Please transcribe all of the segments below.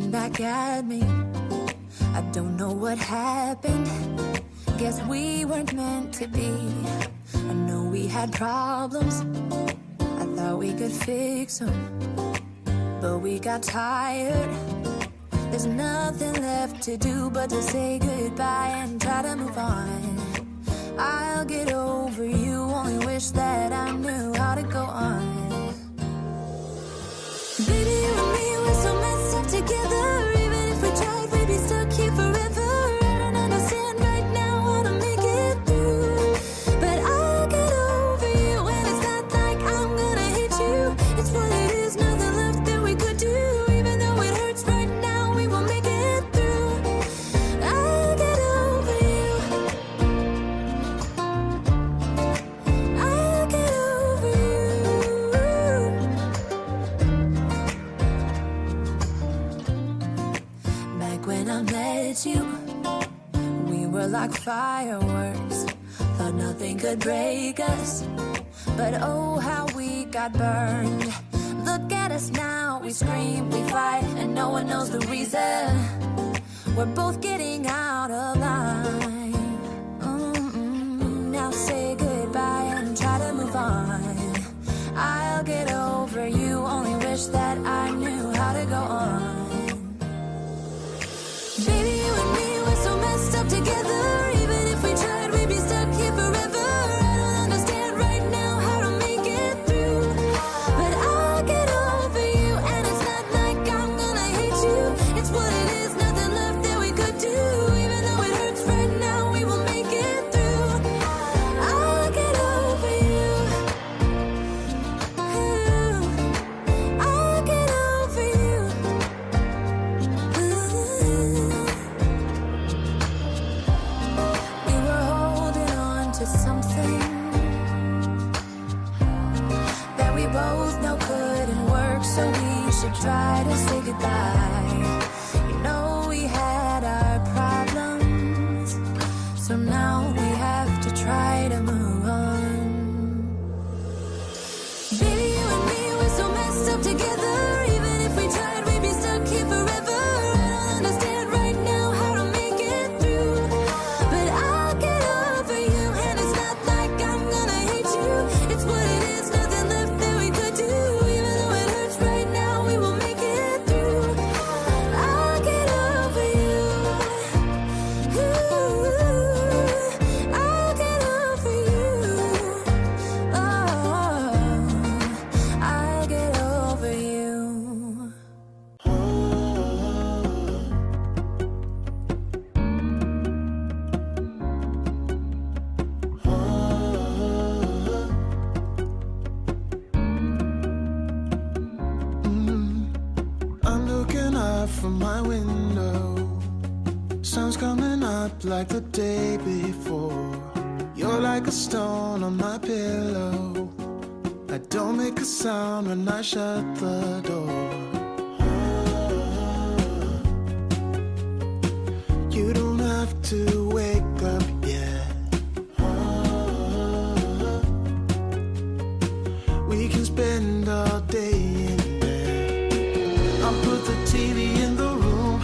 looking back at me. I don't know what happened. Guess we weren't meant to be. I know we had problems. I thought we could fix them, but we got tired. There's nothing left to do but to say goodbye and try to move on. I'll get over you, only wish that I knew how to go on. Baby, you and me, we're so messed up together. Even if we tried, we'd be stuck here forever. I don't understand right now how to make it through, but I'll get over you, and it's not like I'm gonna hate you. It's what it is, nothing left that we could do. Even though it hurts right now, we will make it through. I'll get over you. I'll get over you. Back when I met you, we were like fireworks. Thought nothing could break us, but oh how we got burned. Look at us now, we scream, we fight, and no one knows the reason. We're both getting out of line. Now say goodbye and try to move on. I'll get over you, only wish that I knew how to go on. Baby, you and me, we're so messed up together. Even if we tried, we'd be stuck here forever. I don't understand right now how to make it through, but I'll get over you, and it's not like I'm gonna hate you. It's what it is, nothing left that we could do. Even though it hurts right now, we will make it through. I'll get over you. I'll get over you. We were holding on to something that we both know couldn't work, so we should try to say goodbye. You know we had our problems, so now we have to try to move on. Baby, you and me, we're so messed up together. Even if we tried, we'd be stuck here forever. I don't understand right now how to make it through, but I'll get over you, and it's not like I'm gonna hate you. It's what it is, nothing left that we could do. Even though it hurts right now, we will make it through. I'll get over you. I'll get over you. Oh, I'll get over you. I'm looking up from my window. Sun's coming up like the day before. You're like a stone on my pillow. I don't make a sound when I shut the door. You don't have to wake up yet. We can spend all day in bed. I'll put the TV in the room.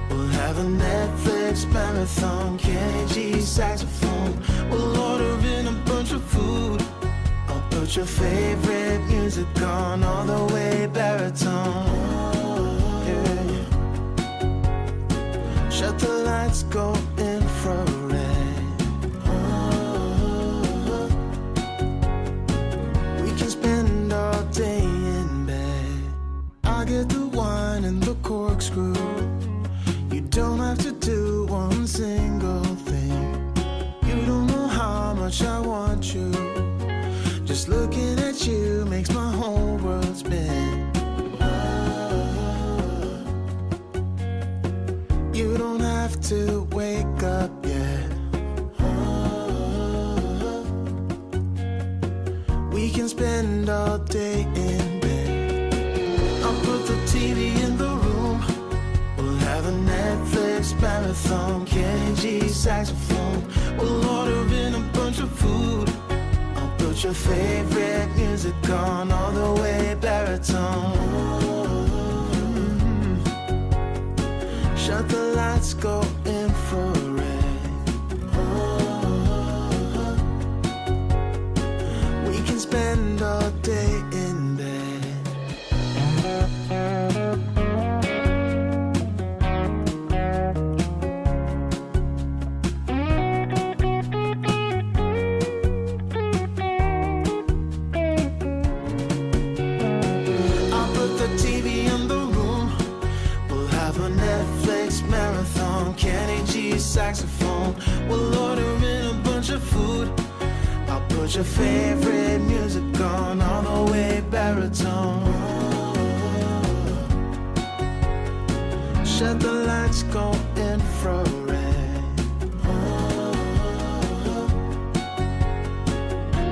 We'll have a Netflix marathon. Kenny G saxophone. We'll order in a bunch of food. I'll put your favorite music on all the way baritone. Yeah. Shut the lights, go infrared. We can spend all day in bed. I get the wine and the corkscrew. You don't have to do one single thing. You don't know how much I want you. Just looking at you makes my whole world spin. You don't have to wake up yet. We can spend all day in bed. I'll put the TV in the room. We'll have a Netflix marathon. Kenny G saxophone. We'll order in a bunch of food. I'll put your favorite music on all the way baritone. Shut the lights, go infrared. We can spend all day in bed. I'll put the TV in the room. We'll have a Netflix marathon. Kenny G saxophone. We'll order in a bunch of food. I'll put your favorite music on all the way baritone. Shut the lights, go infrared.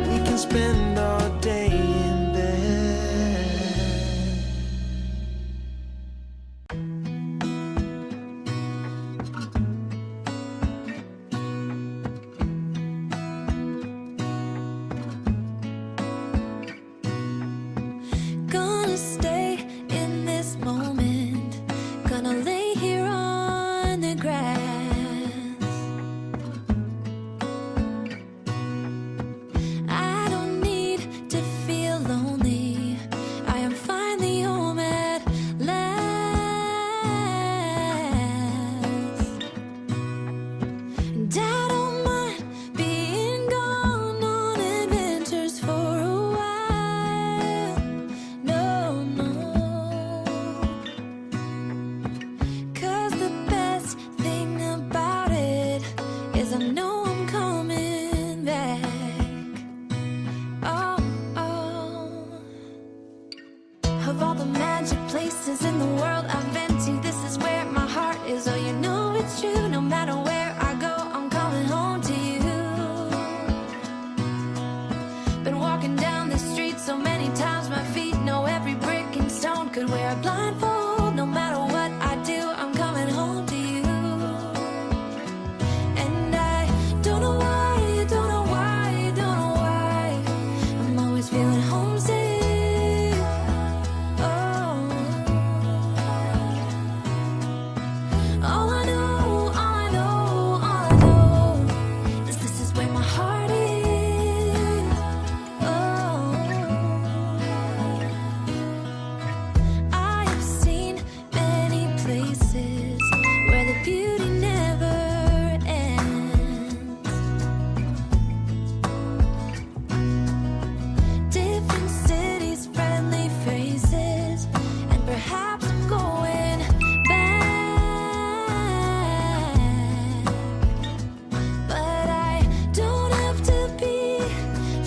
We can spend all day in bed. Gonna stay in this moment. Gonna lay here on the grass. I don't need to feel lonely. I am finally home at last. And I don't mind being gone on adventures for a while. No, no. 'Cause the best thing about it is I know I'm coming back. Oh, oh. Of all the magic places in the world I've been to, this is where my heart is. Oh, you know it's true. No matter where I go, I'm coming home to you. Been walking down the street so many times, my feet know every brick and stone. Could wear a blindfold. No matter what I do, I'm coming home to you. And I don't know why, don't know why, don't know why I'm always feeling homesick. Oh, all I know, all I know, all I know is this is where my heart is. Oh, I have seen many places where the beauty never ends. Different cities, friendly faces, and perhaps I'm going back. But I don't have to be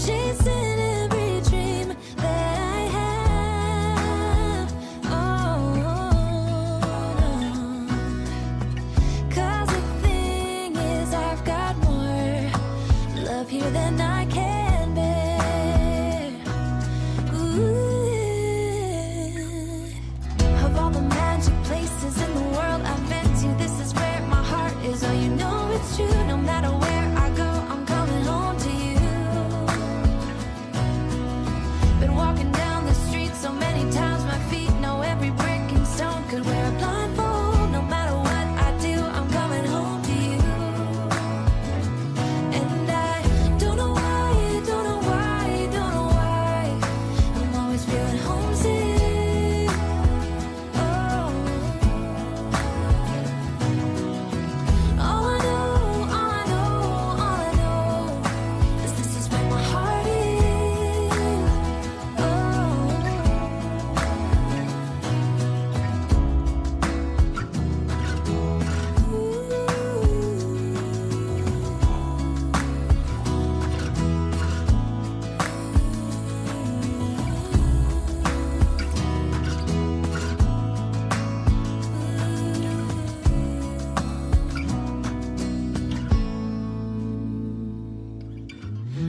chasing every dream that I have. Oh, no. 'Cause the thing is, I've got more love here than I can bear. Ooh. Of all the magic places in the world I've been to, this is where my heart is. Oh, you know it's true. No matter where I go, I'm coming home to you. Been walking down the street so many times, my feet know every brick and stone. Could wear a blindfold. No matter what I do, I'm coming home to you. And I don't know why, don't know why, don't know why I'm always feeling homesick. Oh, all I know, all I know, all I know is this is where my heart is. Oh,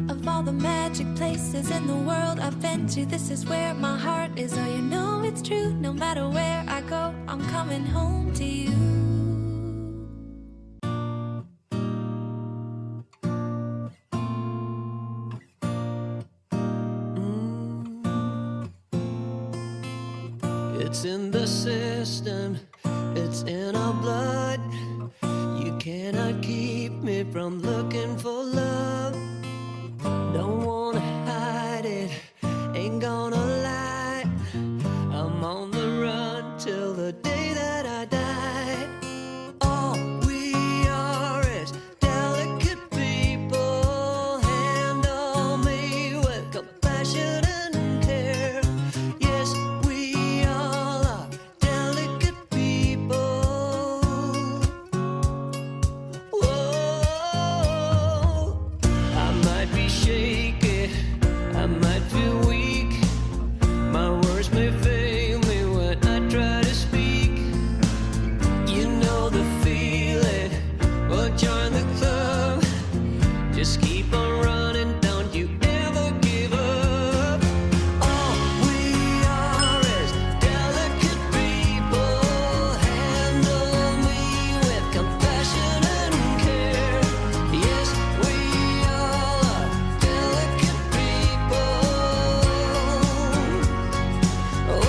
of all the magic places in the world I've been to, this is where my heart is. Oh, you know it's true. No matter where I go, I'm coming home to you. It's in the system, it's It's in our blood. You cannot keep me from looking for love. Don't wanna hide it, ain't gonna lie. I'm on the run till the day that I die. All we are is delicate people. Handle me with compassion and care. Yes, we all are delicate people. Whoa, I might be shaky, I might feel weak. My words may fail me when I try to speak. You know the feeling, well join the club. Just keep on running, don't you ever give up. All we are is delicate people. Handle me with compassion and care. Yes, we all are delicate people. Oh,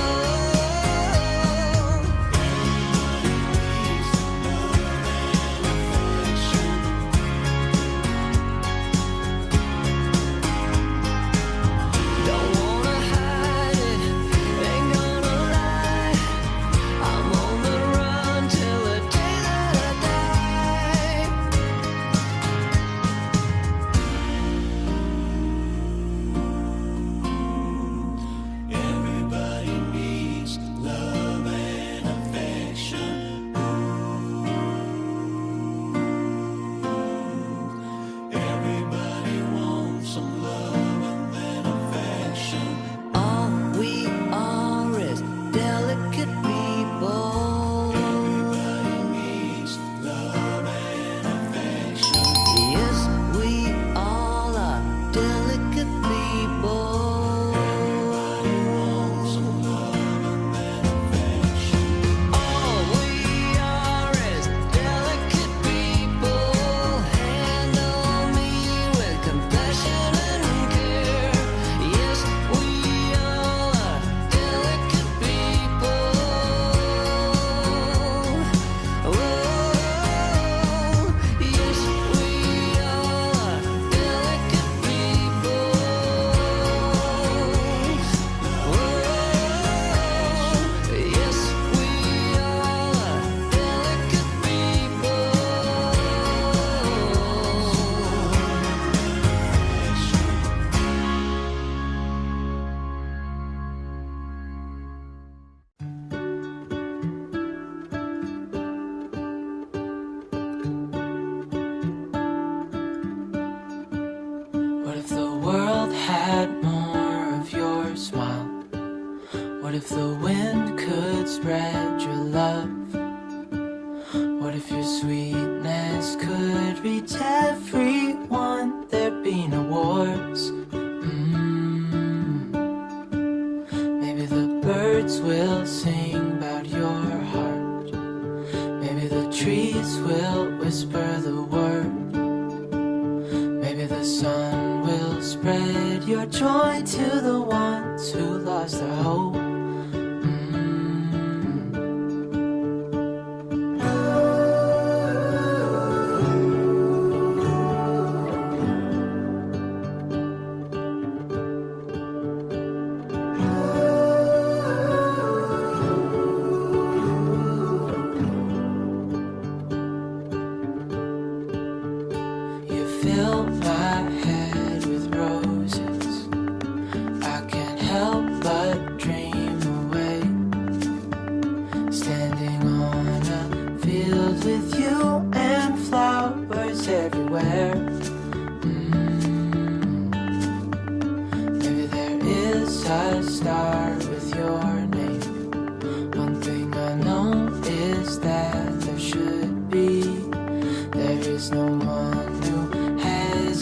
don't wanna hide it, ain't gonna lie. I'm on the run till the day that I die. Everybody needs love and affection. Everybody wants some love and then affection. All we are is delicate people. Everybody needs love and affection. Yes, we all are delicate people. Everybody wants some love and then affection. All we are is delicate people. Handle me with compassion and care. Yes, we all are delicate people. Oh, yes, we all are delicate people. Oh, yes, we all are delicate people. What if the world had more of your smile? What if the wind could spread your love? What if your sweetness could reach everyone? There'd be no wars. Maybe the birds will sing about your heart. Maybe the trees will whisper the word. Maybe the sun will spread your joy to the ones who lost their hope. You fill my head with roses. I can't help but dream away. Standing on a field with you and flowers everywhere. Maybe there is a star with your name. One thing I know is that there should be. There is no one who has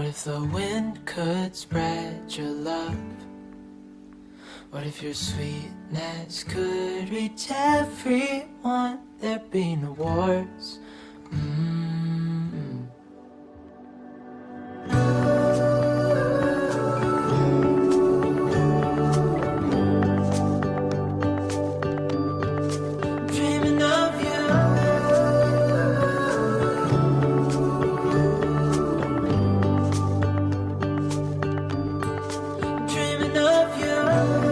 What if the wind could spread your love? What if your sweetness could reach everyone? There'd be no wars. Dreaming of you. Dreaming of you.